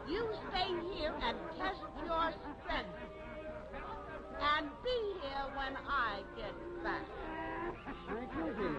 You stay here and test your strength. And be here when I get back. Thank you, dear.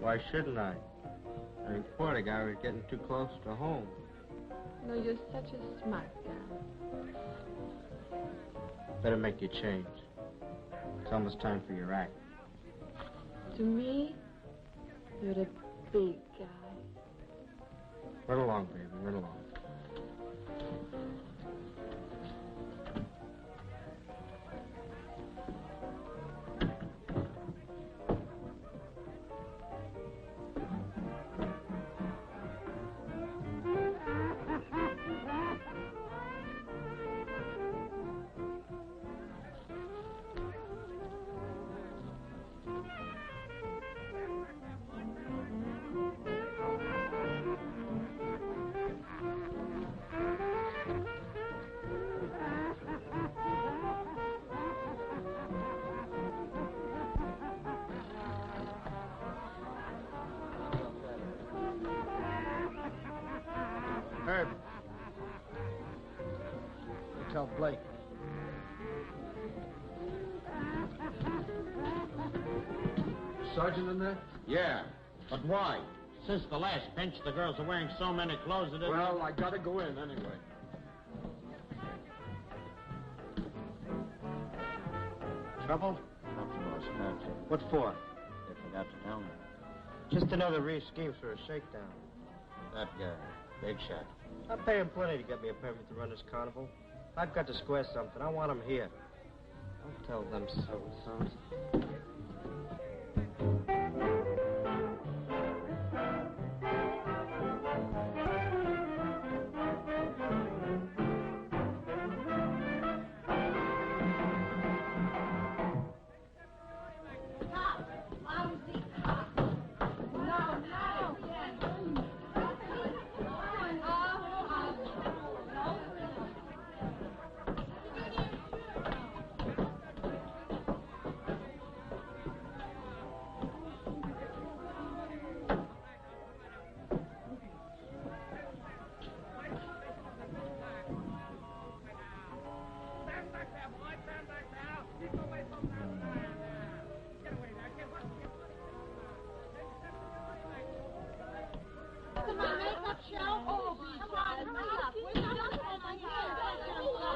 Why shouldn't I? I reported a guy was getting too close to home. No, you're such a smart guy. Better make your change. It's almost time for your act. To me, you're a big guy. Run along, baby, run along. Herb. You tell Blake. Sergeant in there? Yeah, but why? Since the last pinch, the girls are wearing so many clothes that it... Well, I gotta go in anyway. Trouble? Nothing, boss, nothing. What for? They forgot to tell me. Just another re-scheme for a shakedown. That guy, big shot. I'll pay him plenty to get me a permit to run this carnival. I've got to square something. I want him here. I'll tell them so.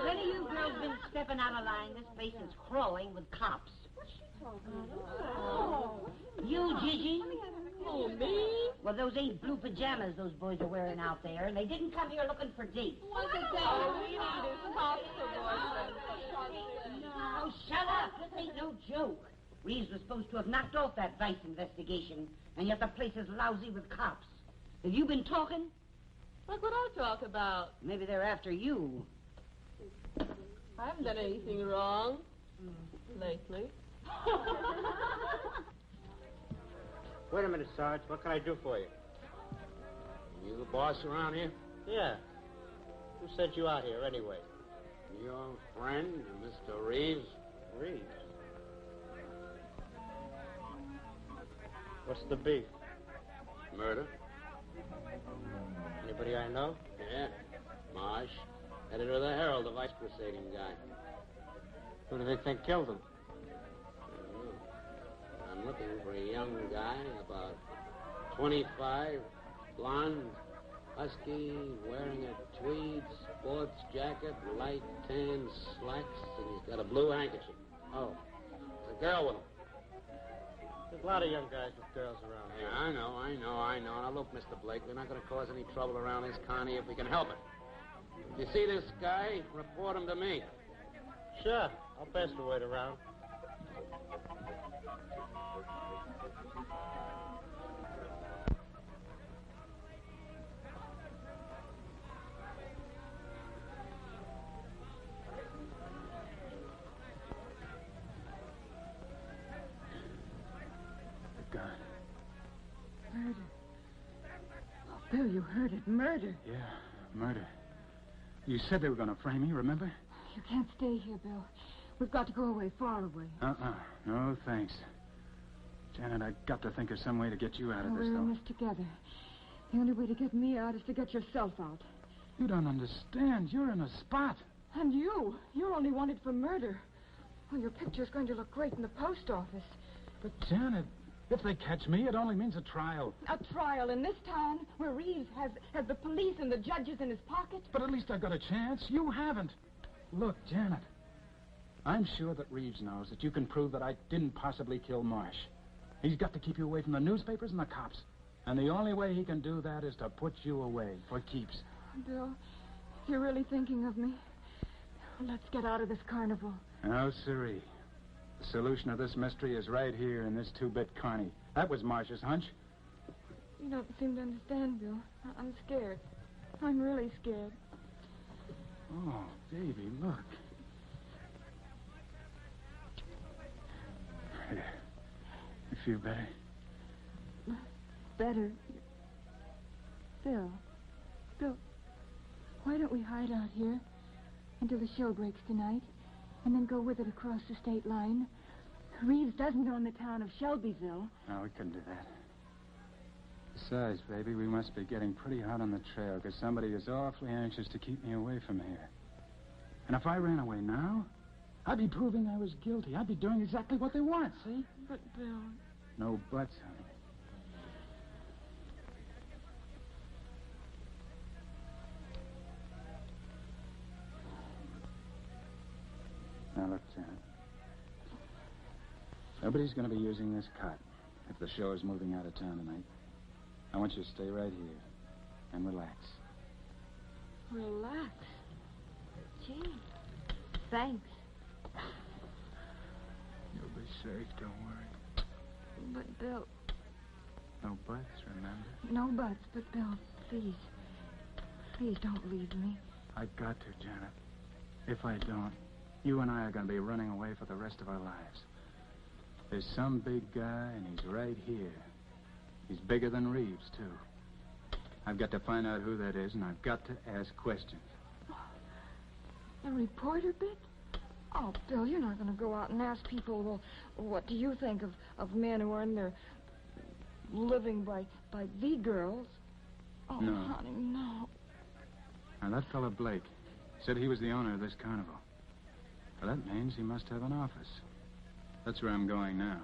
When have you girls been stepping out of line? This place is crawling with cops. You, Gigi? Oh, me? Well, those ain't blue pajamas those boys are wearing out there, and they didn't come here looking for dates. What the hell we need is cops to boyfriend. Oh, shut up. This ain't no joke. Reeves was supposed to have knocked off that vice investigation, and yet the place is lousy with cops. Have you been talking? What would I talk about? Maybe they're after you. I haven't done anything wrong lately. Wait a minute, Sarge. What can I do for you? You the boss around here? Yeah. Who sent you out here, anyway? Your friend, Mr. Reeves? Reeves. What's the beef? Murder? Anybody I know? Yeah. Marsh, editor of the Herald, the vice crusading guy. Who do they think killed him? I don't know. I'm looking for a young guy, about 25, blonde, husky, wearing a tweed sports jacket, light tan slacks, and he's got a blue handkerchief. Oh, there's a girl with him. There's a lot of young guys with girls around here. Yeah, I know. Now, look, Mr. Blake, we're not going to cause any trouble around this county if we can help it. If you see this guy, report him to me. Sure. I'll pass the word around. God. Murder. Oh, Bill, you heard it. Murder. Yeah, murder. You said they were going to frame me, remember? You can't stay here, Bill. We've got to go away, far away. No, thanks. Janet, I've got to think of some way to get you out of this, We're though. in this together. The only way to get me out is to get yourself out. You don't understand. You're in a spot. And you're only wanted for murder. Well, your picture's going to look great in the post office. But, Janet, if they catch me, it only means a trial. A trial in this town where Reeves has the police and the judges in his pocket? But at least I've got a chance. You haven't. Look, Janet, I'm sure that Reeves knows that you can prove that I didn't possibly kill Marsh. He's got to keep you away from the newspapers and the cops. And the only way he can do that is to put you away for keeps. Bill, if you're really thinking of me, let's get out of this carnival. No, sirree. The solution of this mystery is right here in this two-bit carny. That was Marsh's hunch. You don't seem to understand, Bill. I'm scared. I'm really scared. Oh, baby, look. Here. You feel better? Better. Bill, why don't we hide out here until the show breaks tonight and then go with it across the state line? Reeves doesn't own the town of Shelbyville. No, we couldn't do that. Besides, baby, we must be getting pretty hot on the trail because somebody is awfully anxious to keep me away from here. And if I ran away now, I'd be proving I was guilty. I'd be doing exactly what they want, see? But, Bill... No buts, honey. Now, look, Janet. Nobody's going to be using this cot if the show is moving out of town tonight. I want you to stay right here and relax. Relax? Gee, thanks. You'll be safe, don't worry. But, Bill... No buts, remember? No buts, but, Bill, please. Please don't leave me. I've got to, Janet. If I don't, you and I are going to be running away for the rest of our lives. There's some big guy, and he's right here. He's bigger than Reeves, too. I've got to find out who that is, and I've got to ask questions. A reporter bit? Oh, Bill, you're not going to go out and ask people, well, what do you think of men who earn their living by the girls? Oh, No. honey, no. Now, that fellow Blake said he was the owner of this carnival. Well, that means he must have an office. That's where I'm going now.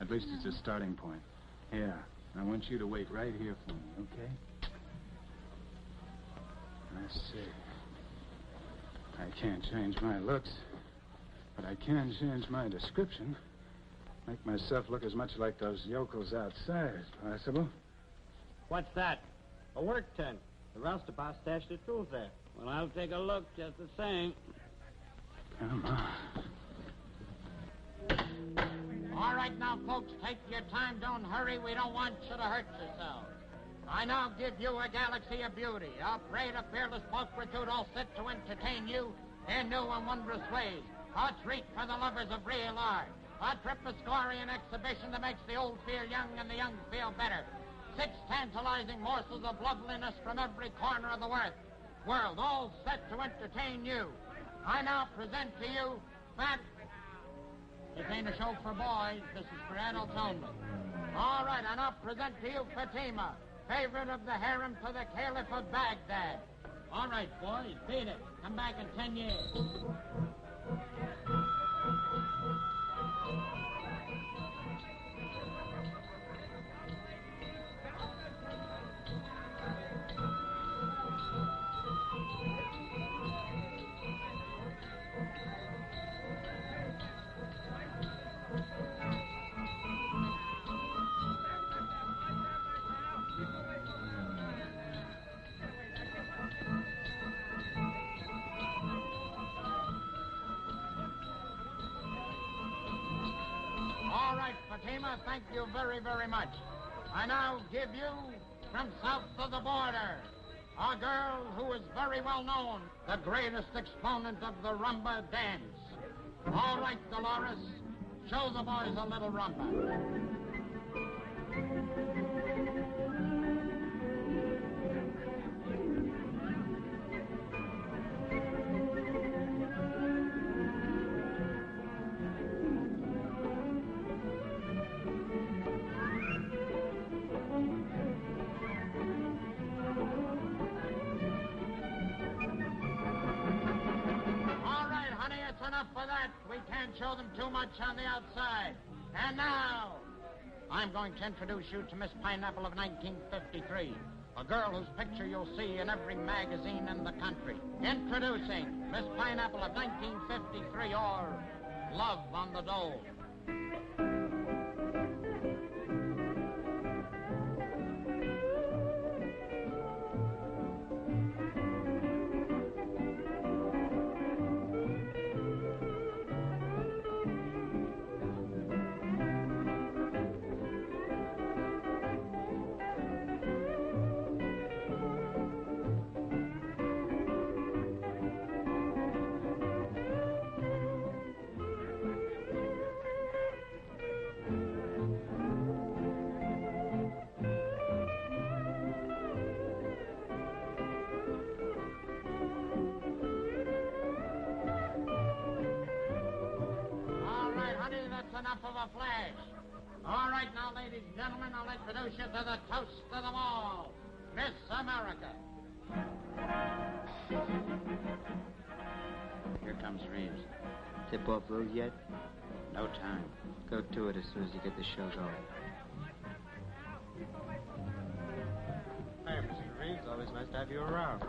At least it's a starting point. Yeah. I want you to wait right here for me, okay? Let's see. I can't change my looks, but I can change my description. Make myself look as much like those yokels outside as possible. What's that? A work tent. The roustabout stashed their tools there. Well, I'll take a look just the same. Come on. right, now, folks, take your time. Don't hurry. We don't want you to hurt yourselves. I now give you a galaxy of beauty, a parade of fearless pulchritude all set to entertain you in new and wondrous ways. A treat for the lovers of real art. A Tripiscorian exhibition that makes the old feel young and the young feel better. 6 tantalizing morsels of loveliness from every corner of the world, all set to entertain you. I now present to you Fat. This ain't a show for boys. This is for adults only. All right, I now present to you Fatima, favorite of the harem to the Caliph of Baghdad. All right, boys, beat it. Come back in 10 years. All right, Fatima, thank you very, very much. I now give you, from south of the border, a girl who is very well known, the greatest exponent of the rumba dance. All right, Dolores, show the boys a little rumba. Enough for that. We can't show them too much on the outside. And now, I'm going to introduce you to Miss Pineapple of 1953, a girl whose picture you'll see in every magazine in the country. Introducing Miss Pineapple of 1953, or Love on the Dole. Enough of a flash. All right, now, ladies and gentlemen, I'll introduce you to the toast of them all, Miss America. Here comes Reeves. Tip off road yet? No time. Go to it as soon as you get the show going. Hey, Mr. Reeves, always nice to have you around.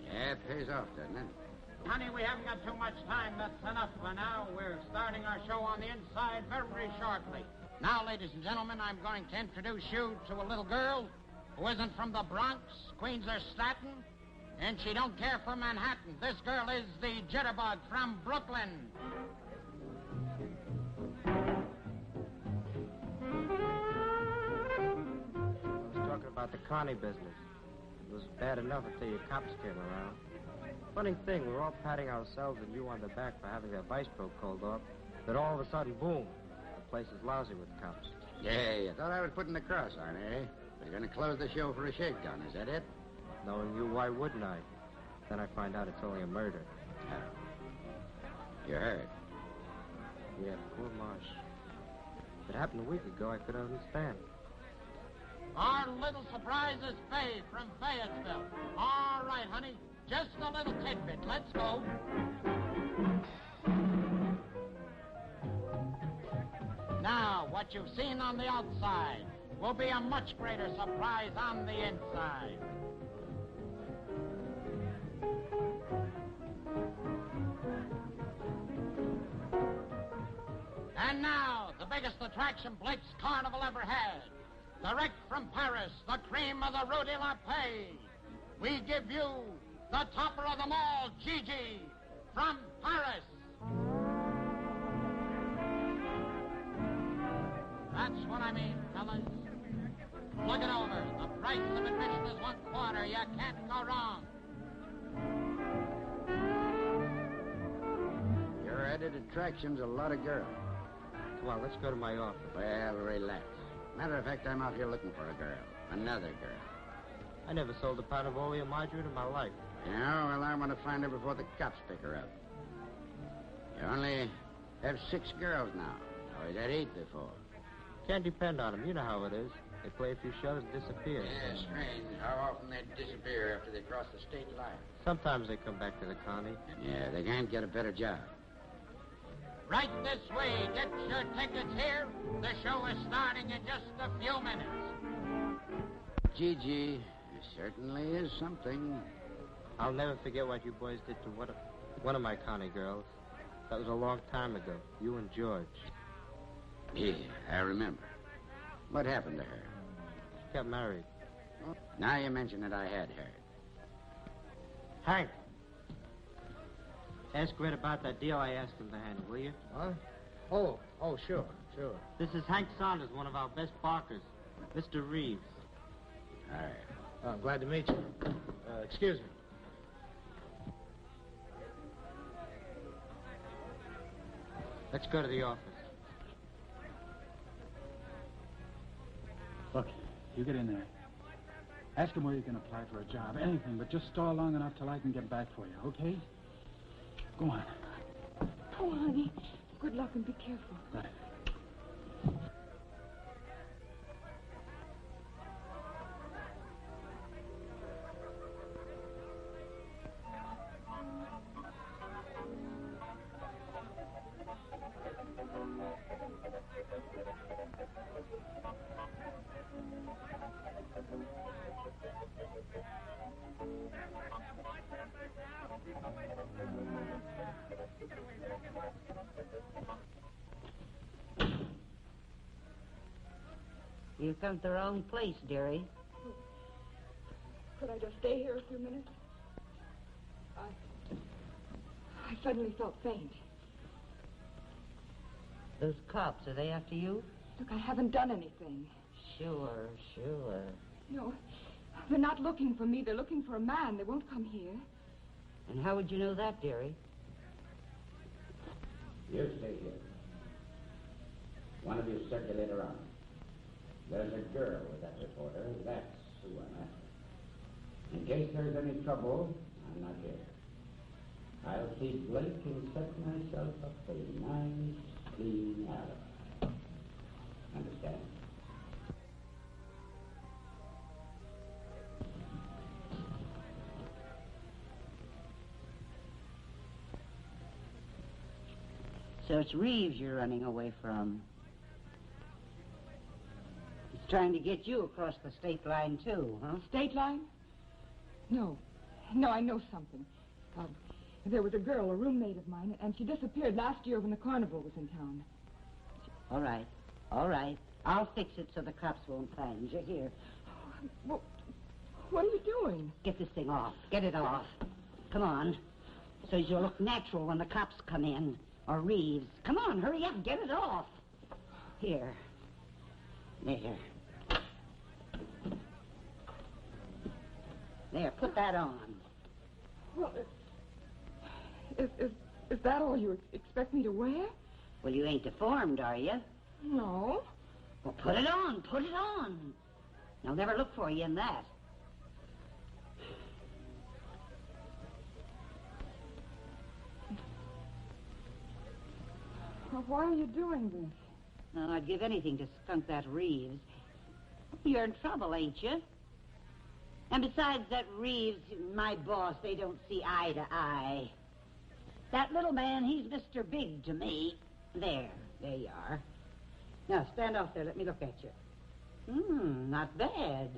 Yeah, it pays off, doesn't it? Honey, we haven't got too much time. That's enough for now. We're starting our show on the inside very shortly. Now, ladies and gentlemen, I'm going to introduce you to a little girl who isn't from the Bronx, Queens, or Staten, and she don't care for Manhattan. This girl is the Jitterbug from Brooklyn. I was talking about the Connie business. It was bad enough until your cops came around. Funny thing, we were all patting ourselves and you on the back for having that vice pro called off. Then all of a sudden, boom, the place is lousy with cops. Yeah, you thought I was putting the cross on, eh? They're going to close the show for a shakedown, is that it? Knowing you, why wouldn't I? Then I find out it's only a murder. Oh. You heard? Yeah, poor Marsh. If it happened a week ago, I could understand. Our little surprise is Faye from Fayetteville. All right, honey, just a little tidbit. Let's go. Now, what you've seen on the outside will be a much greater surprise on the inside. And now, the biggest attraction Blake's Carnival ever had. Direct from Paris, the cream of the Rue de la Paix. We give you the topper of them all, Gigi, from Paris. That's what I mean, fellas. Look it over. The price of admission is $1/4. You can't go wrong. Your added attraction's a lot of girls. Come on, let's go to my office. Well, relax. Matter of fact, I'm out here looking for a girl. Another girl. I never sold a pound of oleum margarine in my life. Yeah, well, I want to find her before the cops pick her up. You only have 6 girls now. I was at 8 before. Can't depend on them. You know how it is. They play a few shows and disappear. Yeah, strange how often they disappear after they cross the state line. Sometimes they come back to the county. Yeah, they can't get a better job. Right this way. Get your tickets here. The show is starting in just a few minutes. Gigi certainly is something. I'll never forget what you boys did to one of my county girls. That was a long time ago. You and George. Yeah, I remember. What happened to her? She got married. Now you mention it, I had heard. Hank. Ask Red about that deal I asked him to handle, will you? Huh? Oh, sure. This is Hank Saunders, one of our best barkers. Mr. Reeves. All right. Oh, I'm glad to meet you. Excuse me. Let's go to the office. Look, you get in there. Ask him where you can apply for a job. Anything, but just stall long enough till I can get back for you, okay? Go on. Oh, honey. Good luck and be careful. Right. You've come to the wrong place, dearie. Could I just stay here a few minutes? I suddenly felt faint. Those cops, are they after you? Look, I haven't done anything. Sure. No, they're not looking for me. They're looking for a man. They won't come here. And how would you know that, dearie? You stay here. One of you circulate around. There's a girl with that reporter. That's who I'm after. In case there's any trouble, I'm not here. I'll see Blake and set myself up a nice, clean alibi. Understand? So it's Reeves you're running away from. He's trying to get you across the state line, too, huh? State line? No, I know something. There was a girl, a roommate of mine, and she disappeared last year when the carnival was in town. All right. I'll fix it so the cops won't find you. Here. Well, what are you doing? Get this thing off. Get it off. Come on. So you'll look natural when the cops come in. Or Reeves. Come on, hurry up. Get it off. Here. There. There, put that on. Well, is that all you expect me to wear? Well, you ain't deformed, are you? No. Well, put it on. They'll never look for you in that. Well, why are you doing this? Oh, I'd give anything to skunk that Reeves. You're in trouble, ain't you? And besides that Reeves, my boss, they don't see eye to eye. That little man, he's Mr. Big to me. There you are. Now, stand off there. Let me look at you. Not bad.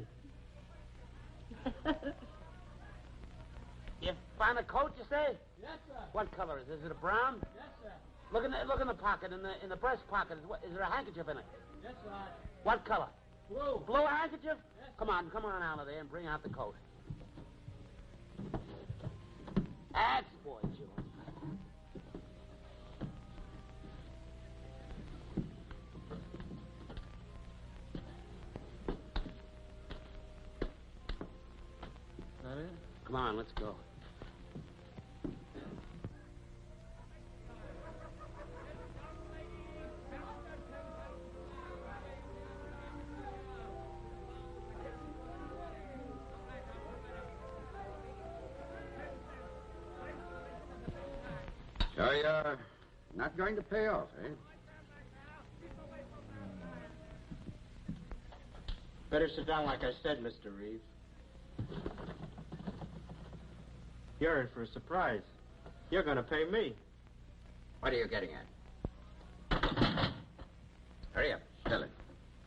You found a coat, you say? Yes, sir. What color is it? Is it a brown? Yes, sir. Look in the pocket, in the breast pocket. Is there a handkerchief in it? Yes, sir. What color? Blue. Blue handkerchief? Yes. Come on out of there and bring out the coat. That's boy, George. That it? Come on, let's go. So you're not going to pay off, eh? Better sit down like I said, Mr. Reeves. You're in for a surprise. You're going to pay me. What are you getting at? Hurry up, tell it.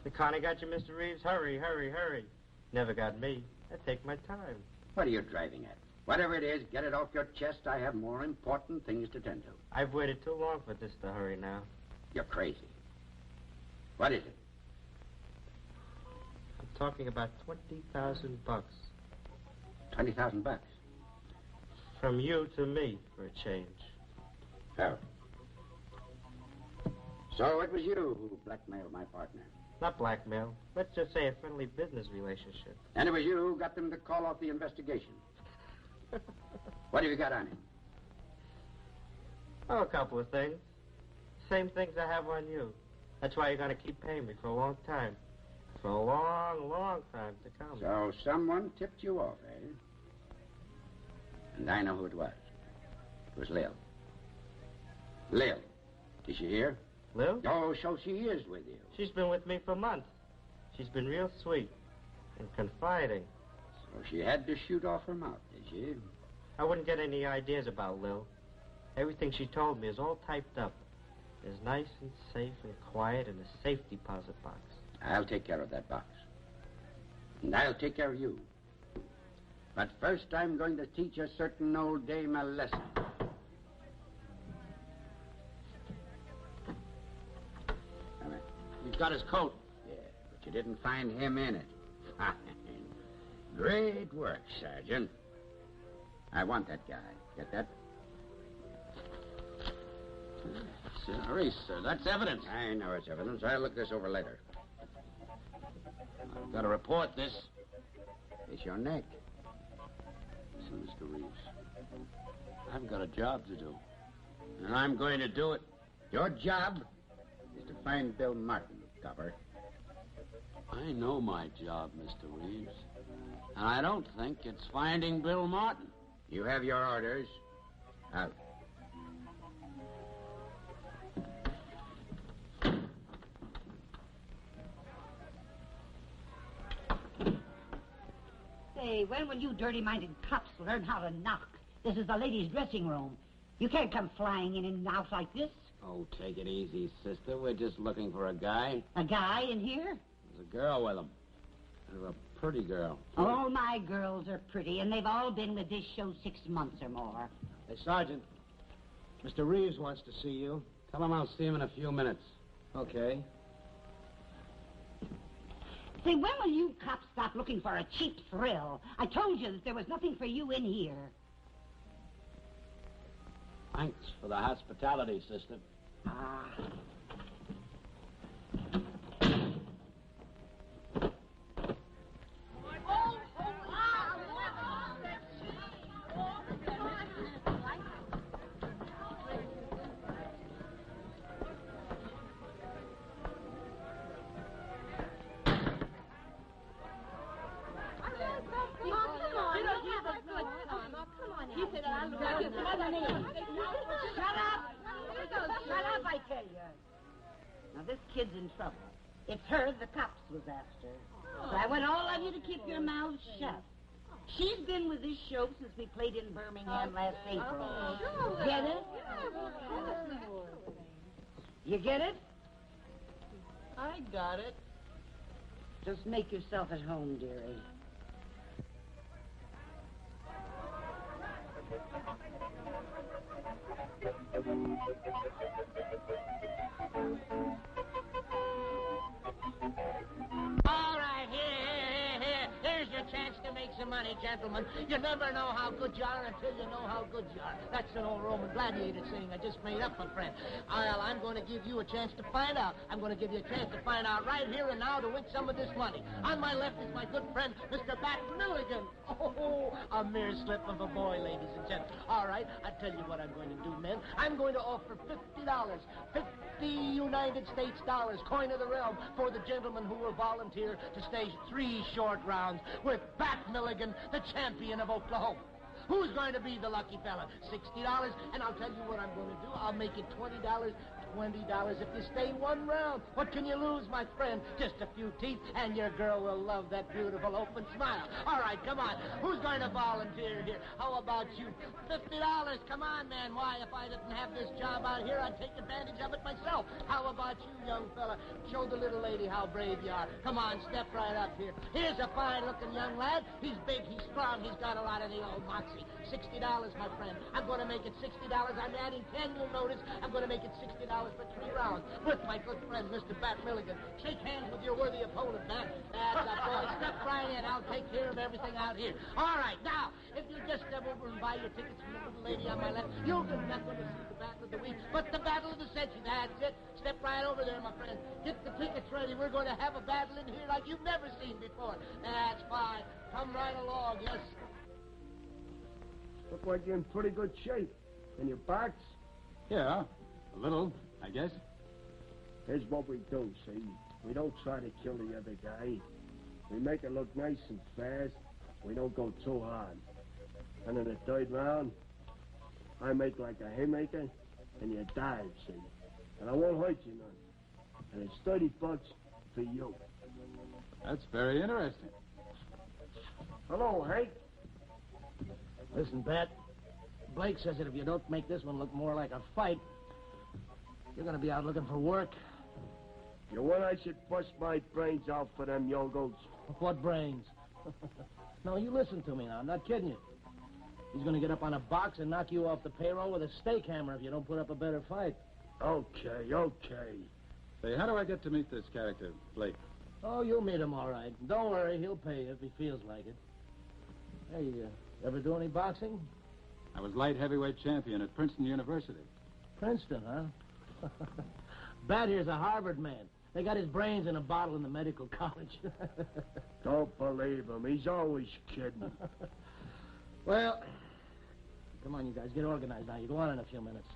The Connie got you, Mr. Reeves? Hurry, hurry, hurry. Never got me. I take my time. What are you driving at? Whatever it is, get it off your chest. I have more important things to tend to. I've waited too long for this to hurry now. You're crazy. What is it? I'm talking about $20,000. $20,000. From you to me for a change. Oh. So it was you who blackmailed my partner. Not blackmail. Let's just say a friendly business relationship. And it was you who got them to call off the investigation. What have you got on him? Oh, a couple of things. Same things I have on you. That's why you're going to keep paying me for a long time. For a long, long time to come. So someone tipped you off, eh? And I know who it was. It was Lil. Lil. Is she here? Lil? Oh, so she is with you. She's been with me for months. She's been real sweet and confiding. So she had to shoot off her mouth, did she? I wouldn't get any ideas about Lil. Everything she told me is all typed up. It's nice and safe and quiet in a safe deposit box. I'll take care of that box. And I'll take care of you. But first I'm going to teach a certain old dame a lesson. Come here. You've got his coat. Yeah, but you didn't find him in it. Fine. Great work, Sergeant. I want that guy. Get that? Sorry, sir. That's evidence. I know it's evidence. I'll look this over later. I've got to report this. It's your neck. Listen, Mr. Reeves. I've got a job to do. And I'm going to do it. Your job is to find Bill Martin, copper. I know my job, Mr. Reeves. And I don't think it's finding Bill Martin. You have your orders. Out. Say, when will you dirty-minded cops learn how to knock? This is the ladies' dressing room. You can't come flying in and out like this. Oh, take it easy, sister. We're just looking for a guy. A guy in here? There's a girl with him. There's a pretty girl. All my girls are pretty, and they've all been with this show 6 months or more. Hey, Sergeant. Mr. Reeves wants to see you. Tell him I'll see him in a few minutes. Okay. Say, when will you cops stop looking for a cheap thrill? I told you that there was nothing for you in here. Thanks for the hospitality, sister. Ah. Shut up, I tell you. Now, this kid's in trouble. It's her the cops was after. So I want all of you to keep your mouths shut. She's been with this show since we played in Birmingham last April. Get it? You get it? I got it. Just make yourself at home, dearie. All right, here's your chance to make some money, gentlemen. You never know how good you are until you know how good you are. That's an old Roman gladiator saying I just made up, my friend. Well, I'm going to give you a chance to find out. I'm going to give you a chance to find out right here and now to win some of this money. On my left is my good friend, Mr. Bat Milligan. Oh, a mere slip of a boy, ladies and gentlemen. All right, I tell you what I'm going to do, men. I'm going to offer $50, 50 United States dollars, coin of the realm, for the gentleman who will volunteer to stage 3 short rounds with Bat Milligan, the champion of Oklahoma. Who's going to be the lucky fella? $60, and I'll tell you what I'm going to do. I'll make it $20. $20 if you stay 1 round. What can you lose, my friend? Just a few teeth, and your girl will love that beautiful open smile. All right, come on. Who's going to volunteer here? How about you? $50. Come on, man. Why, if I didn't have this job out here, I'd take advantage of it myself. How about you, young fella? Show the little lady how brave you are. Come on, step right up here. Here's a fine-looking young lad. He's big, he's strong, he's got a lot of the old moxie. $60, my friend. I'm going to make it $60. I'm adding 10, you'll notice. I'm going to make it $60 for 3 rounds with my good friend, Mr. Bat Milligan. Shake hands with your worthy opponent, man. That's a boy. Step right in. I'll take care of everything out here. All right, now, if you just step over and buy your tickets from the little lady on my left, you're not going to see the battle of the week, but the battle of the century. That's it. Step right over there, my friend. Get the tickets ready. We're going to have a battle in here like you've never seen before. That's fine. Come right along, yes. Look like you're in pretty good shape. And your box? Yeah, a little, I guess. Here's what we do, see? We don't try to kill the other guy. We make it look nice and fast. We don't go too hard. And in the 3rd round, I make like a haymaker, and you dive, see? And I won't hurt you none. And it's $30 for you. That's very interesting. Hello, Hank. Listen, Bat, Blake says that if you don't make this one look more like a fight, you're going to be out looking for work. You want I should bust my brains out for them yogos? What brains? No, you listen to me now. I'm not kidding you. He's going to get up on a box and knock you off the payroll with a stake hammer if you don't put up a better fight. Okay, okay. Say, how do I get to meet this character, Blake? Oh, you'll meet him all right. Don't worry, he'll pay you if he feels like it. Hey, ever do any boxing? I was light heavyweight champion at Princeton University. Princeton, huh? Bat here's a Harvard man. They got his brains in a bottle in the medical college. Don't believe him. He's always kidding. Well, come on, you guys, get organized now. You go on in a few minutes.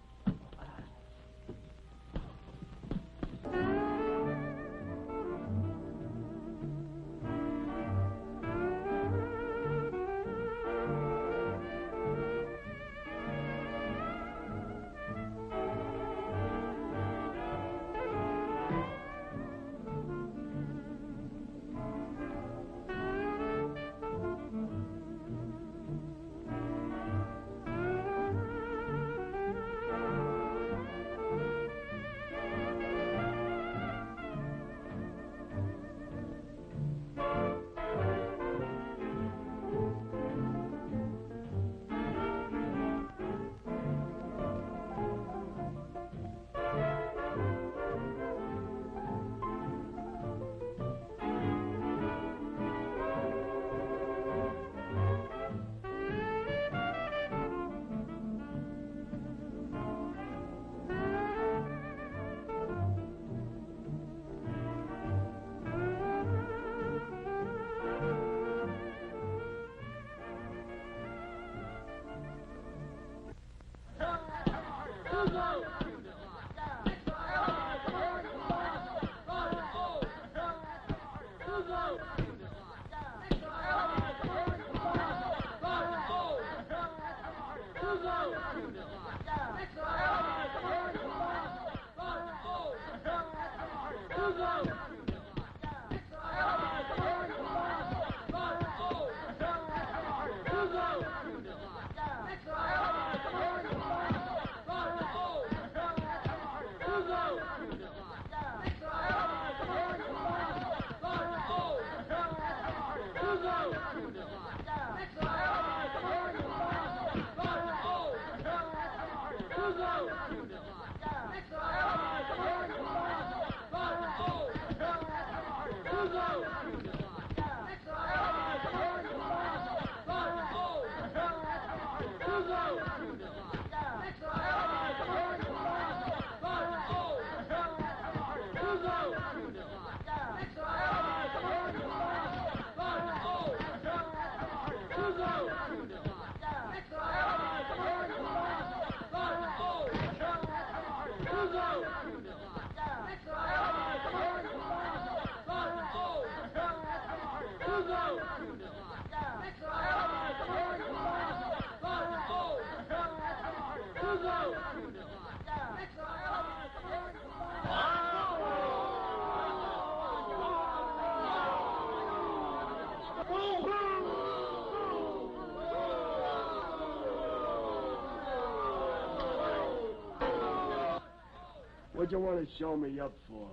What you want to show me up for?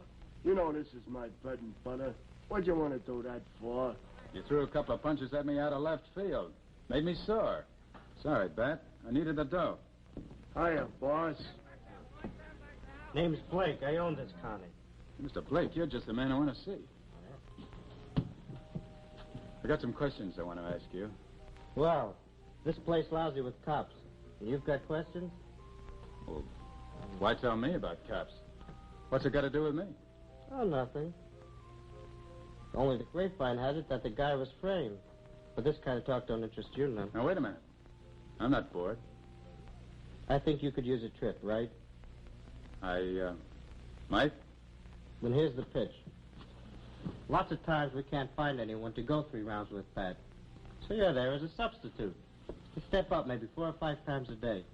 You know this is my bread and butter. What you want to do that for? You threw a couple of punches at me out of left field. Made me sore. Sorry, Bat. I needed the dough. Hiya, boss. Name's Blake. I own this Connie. Mr. Blake, you're just the man I want to see. I got some questions I want to ask you. Well, this place lousy with cops. And you've got questions? Well, why tell me about cops? What's it got to do with me? Oh, nothing. Only the grapevine has it that the guy was framed. But this kind of talk don't interest you none. Now, wait a minute. I'm not bored. I think you could use a trip, right? I might? Then here's the pitch. Lots of times we can't find anyone to go 3 rounds with Pat. So you're there as a substitute. You step up maybe 4 or 5 times a day.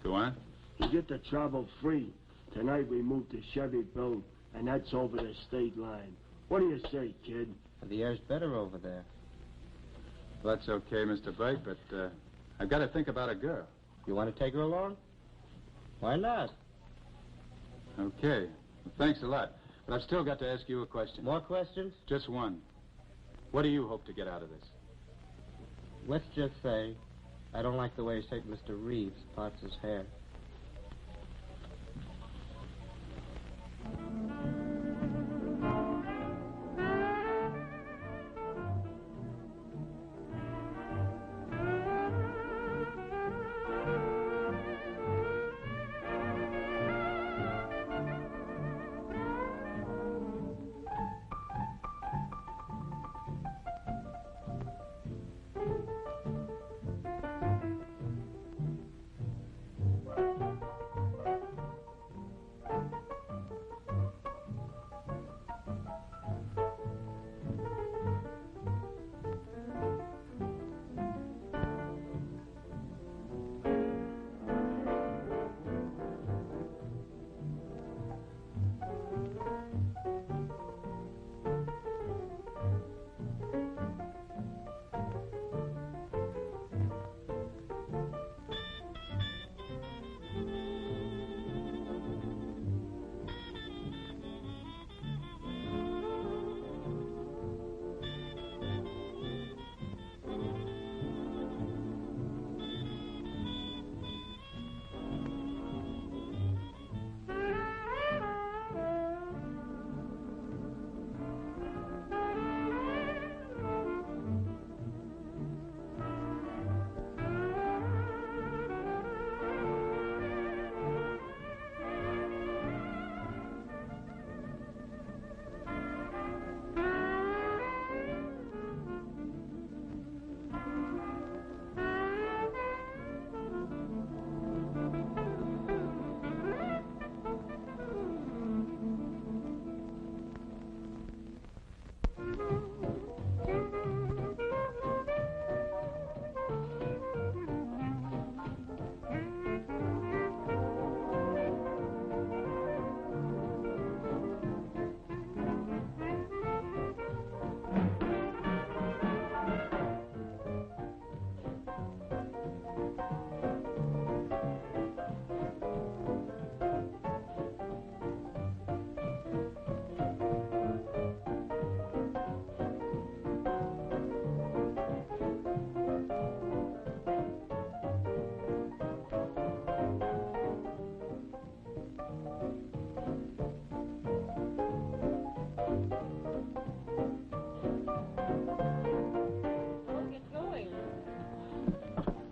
Go on. You get the trouble free. Tonight we move to Chevy Bill, and that's over the state line. What do you say, kid? The air's better over there. Well, that's okay, Mr. Blake, but I've got to think about a girl. You want to take her along? Why not? Okay. Well, thanks a lot. But I've still got to ask you a question. More questions? Just one. What do you hope to get out of this? Let's just say I don't like the way St. Mr. Reeves parts his hair.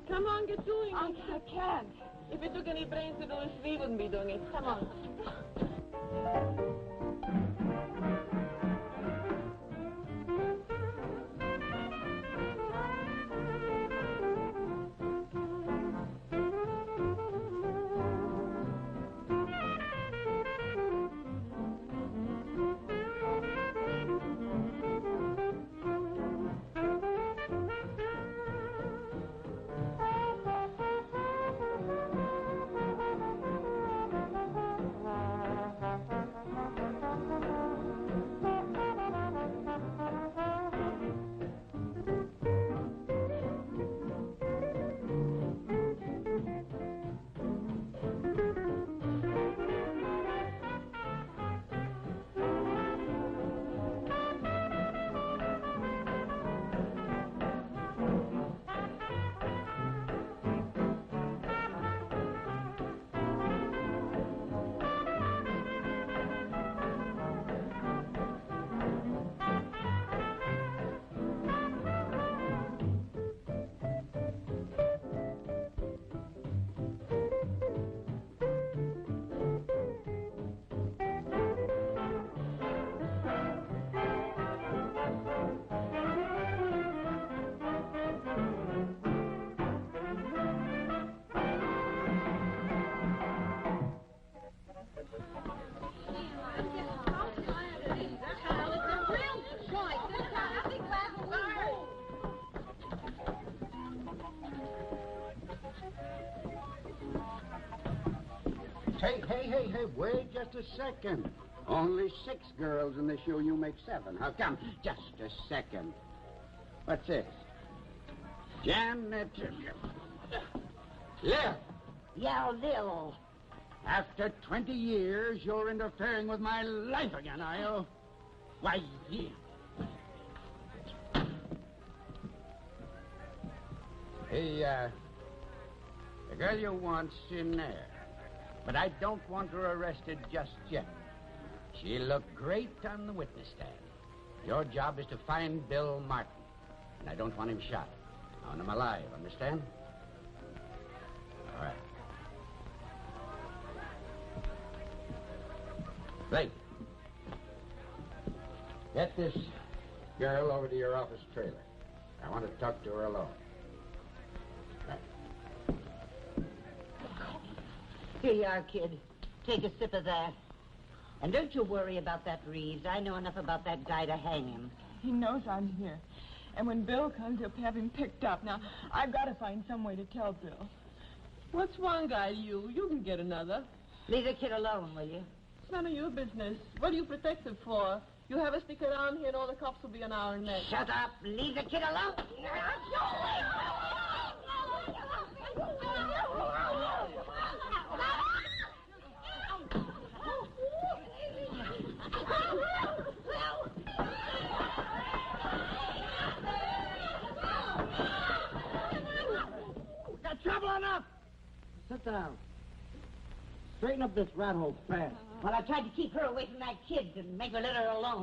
Come on, get doing it. I can't. If it took any brains to do it, we wouldn't be doing it. Come on. wait just a second. Only 6 girls in the show, you make 7. How come? Just a second. What's this? Janet... Lil! Yeah, Lil. After 20 years, you're interfering with my life again, are you? Why, yeah. Hey, the girl you want's in there. But I don't want her arrested just yet. She'll look great on the witness stand. Your job is to find Bill Martin. And I don't want him shot. I want him alive, understand? All right. Blake, get this girl over to your office trailer. I want to talk to her alone. Right. Here you are, kid. Take a sip of that. And don't you worry about that Reeves. I know enough about that guy to hang him. He knows I'm here. And when Bill comes, he'll have him picked up. Now, I've got to find some way to tell Bill. What's one guy, you? You can get another. Leave the kid alone, will you? It's none of your business. What are you protected for? You have us stick around here and all the cops will be on our neck. Shut up. Leave the kid alone. Got trouble enough. Sit down. Straighten up this rat hole fast. Well, I tried to keep her away from that kid and make her let her alone.